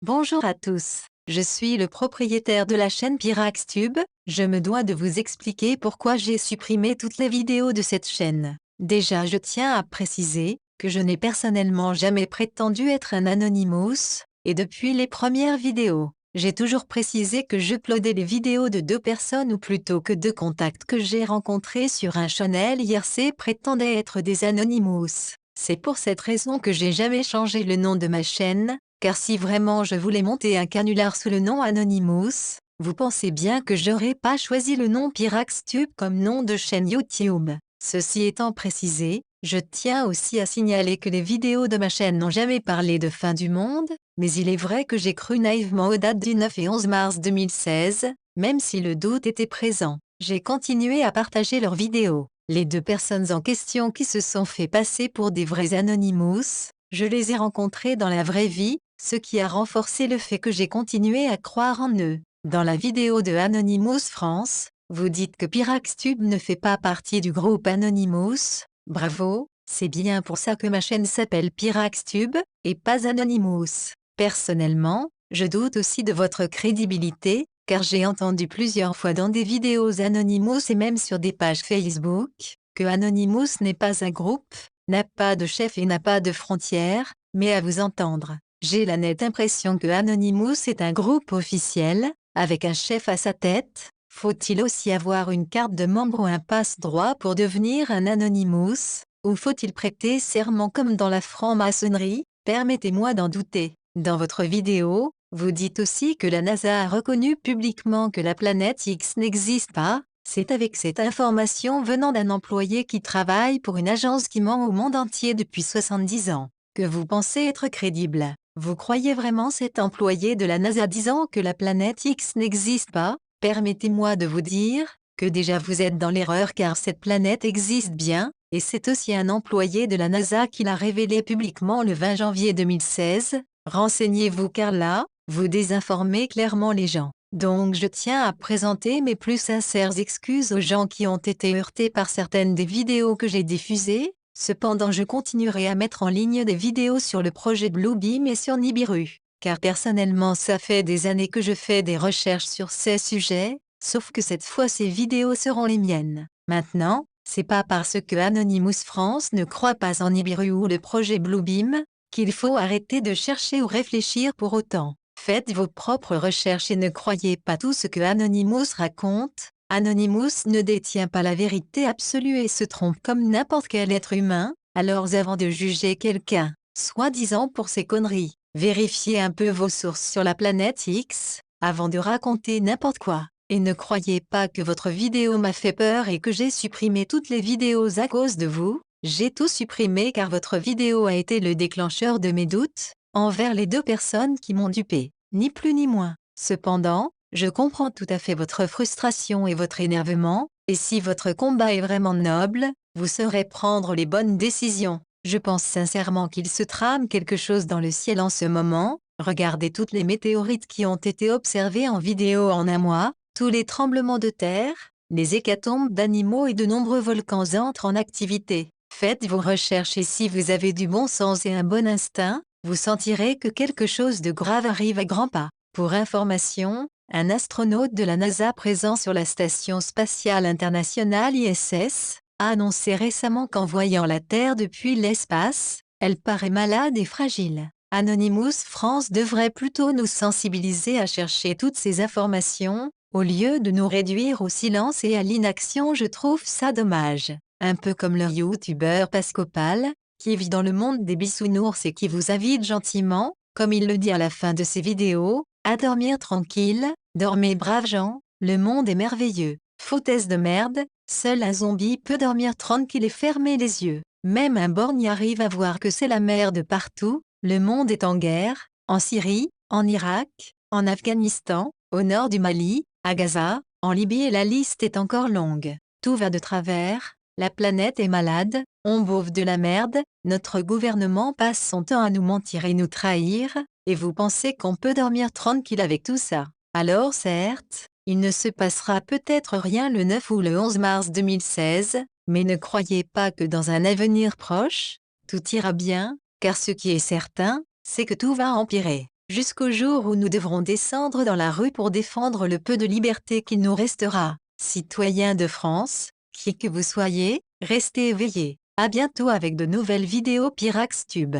Bonjour à tous, je suis le propriétaire de la chaîne PyraxTube, je me dois de vous expliquer pourquoi j'ai supprimé toutes les vidéos de cette chaîne. Déjà je tiens à préciser que je n'ai personnellement jamais prétendu être un Anonymous, et depuis les premières vidéos, j'ai toujours précisé que j'uploadais les vidéos de 2 personnes ou plutôt que 2 contacts que j'ai rencontrés sur un channel IRC prétendaient être des Anonymous. C'est pour cette raison que j'ai jamais changé le nom de ma chaîne, car si vraiment je voulais monter un canular sous le nom Anonymous, vous pensez bien que j'aurais pas choisi le nom PyraxTube comme nom de chaîne YouTube. Ceci étant précisé, je tiens aussi à signaler que les vidéos de ma chaîne n'ont jamais parlé de fin du monde, mais il est vrai que j'ai cru naïvement aux dates du 9 et 11 mars 2016, même si le doute était présent. J'ai continué à partager leurs vidéos. Les 2 personnes en question qui se sont fait passer pour des vrais Anonymous, je les ai rencontrés dans la vraie vie, ce qui a renforcé le fait que j'ai continué à croire en eux. Dans la vidéo de Anonymous France, vous dites que PyraxTube ne fait pas partie du groupe Anonymous. Bravo, c'est bien pour ça que ma chaîne s'appelle PyraxTube, et pas Anonymous. Personnellement, je doute aussi de votre crédibilité, car j'ai entendu plusieurs fois dans des vidéos Anonymous et même sur des pages Facebook, que Anonymous n'est pas un groupe, n'a pas de chef et n'a pas de frontières, mais à vous entendre, j'ai la nette impression que Anonymous est un groupe officiel, avec un chef à sa tête. Faut-il aussi avoir une carte de membre ou un passe-droit pour devenir un Anonymous, ou faut-il prêter serment comme dans la franc-maçonnerie? Permettez-moi d'en douter. Dans votre vidéo, vous dites aussi que la NASA a reconnu publiquement que la planète X n'existe pas. C'est avec cette information venant d'un employé qui travaille pour une agence qui ment au monde entier depuis 70 ans, que vous pensez être crédible. Vous croyez vraiment cet employé de la NASA disant que la planète X n'existe pas? Permettez-moi de vous dire que déjà vous êtes dans l'erreur car cette planète existe bien, et c'est aussi un employé de la NASA qui l'a révélé publiquement le 20 janvier 2016. Renseignez-vous car là, vous désinformez clairement les gens. Donc je tiens à présenter mes plus sincères excuses aux gens qui ont été heurtés par certaines des vidéos que j'ai diffusées. Cependant je continuerai à mettre en ligne des vidéos sur le projet Bluebeam et sur Nibiru, car personnellement ça fait des années que je fais des recherches sur ces sujets, sauf que cette fois ces vidéos seront les miennes. Maintenant, c'est pas parce que Anonymous France ne croit pas en Nibiru ou le projet Bluebeam, qu'il faut arrêter de chercher ou réfléchir pour autant. Faites vos propres recherches et ne croyez pas tout ce que Anonymous raconte. Anonymous ne détient pas la vérité absolue et se trompe comme n'importe quel être humain. Alors avant de juger quelqu'un, soi-disant pour ses conneries, vérifiez un peu vos sources sur la planète X, avant de raconter n'importe quoi. Et ne croyez pas que votre vidéo m'a fait peur et que j'ai supprimé toutes les vidéos à cause de vous. J'ai tout supprimé car votre vidéo a été le déclencheur de mes doutes envers les 2 personnes qui m'ont dupé, ni plus ni moins. Cependant, je comprends tout à fait votre frustration et votre énervement, et si votre combat est vraiment noble, vous saurez prendre les bonnes décisions. Je pense sincèrement qu'il se trame quelque chose dans le ciel en ce moment. Regardez toutes les météorites qui ont été observées en vidéo en un mois, tous les tremblements de terre, les hécatombes d'animaux et de nombreux volcans entrent en activité. Faites vos recherches et si vous avez du bon sens et un bon instinct, vous sentirez que quelque chose de grave arrive à grands pas. Pour information, un astronaute de la NASA présent sur la Station spatiale internationale ISS a annoncé récemment qu'en voyant la Terre depuis l'espace, elle paraît malade et fragile. Anonymous France devrait plutôt nous sensibiliser à chercher toutes ces informations, au lieu de nous réduire au silence et à l'inaction. Je trouve ça dommage. Un peu comme le youtubeur Pascopal, qui vit dans le monde des bisounours et qui vous invite gentiment, comme il le dit à la fin de ses vidéos, à dormir tranquille. Dormez braves gens, le monde est merveilleux. Foutaise de merde, seul un zombie peut dormir tranquille et fermer les yeux. Même un borgne arrive à voir que c'est la merde partout. Le monde est en guerre, en Syrie, en Irak, en Afghanistan, au nord du Mali, à Gaza, en Libye et la liste est encore longue. Tout va de travers, la planète est malade, on bouffe de la merde, notre gouvernement passe son temps à nous mentir et nous trahir, et vous pensez qu'on peut dormir tranquille avec tout ça. Alors certes, il ne se passera peut-être rien le 9 ou le 11 mars 2016, mais ne croyez pas que dans un avenir proche, tout ira bien, car ce qui est certain, c'est que tout va empirer. jusqu'au jour où nous devrons descendre dans la rue pour défendre le peu de liberté qu'il nous restera. Citoyens de France, qui que vous soyez, restez éveillés. À bientôt avec de nouvelles vidéos PyraxTube.